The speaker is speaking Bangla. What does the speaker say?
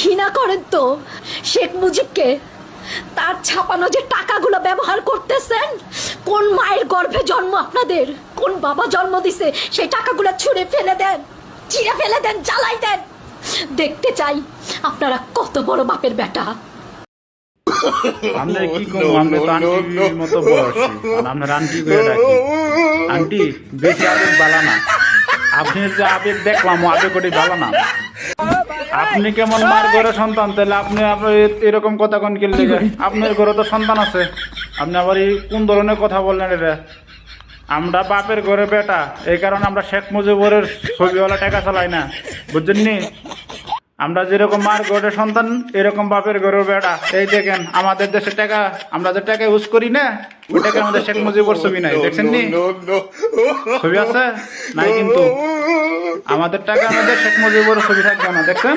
ঘৃণা করেন তো শেখ মুজিবকে। তার ছাপানো যে টাকাগুলো ব্যবহার করতেছেন, কোন মায়ের গর্ভে জন্ম আপনাদের, কোন বাবা জন্ম দিছে, সেই টাকাগুলো ছুঁড়ে ফেলে দেন, চিড়ে ফেলে দেন, জ্বালাই দেন। দেখতে চাই আপনারা কত বড় বাপের বেটা। আমরা কি করবো, আমরা তো আন্টির মতো বড় আছি, আমরা আন্টি করে ডাকি। আন্টি বেশি আবেগ বালা না, আপনি যে আবেগ দেখলাম ও আবেগ ওটি বালা না। আপনি কেমন মার ঘরে সন্তান, তাহলে আপনি এরকম কথা কোন কি লেগে? আপনার ঘরে তো সন্তান আছে, আপনি আবার এই কোন ধরনের কথা বললেন এটা? আমরা বাপের ঘরে বেটা, এই কারণে আমরা শেখ মুজিবের ছবিওয়ালা টাকা চালাই না, বুঝছেন নি? আমরা যেরকম মার ঘরে সন্তান, এরকম বাপের ঘরের বেটা। এই দেখেন আমাদের দেশের টাকা, আমরা যে টাকা ইউজ করি না, ওই টাকা আমাদের শেখ মুজিবের ছবি নাই, দেখছেন নি? ছবি আছে নাই, কিন্তু আমাদের টাকা আমাদের শেখ মুজিবের ছবি থাকবে না, দেখছেন?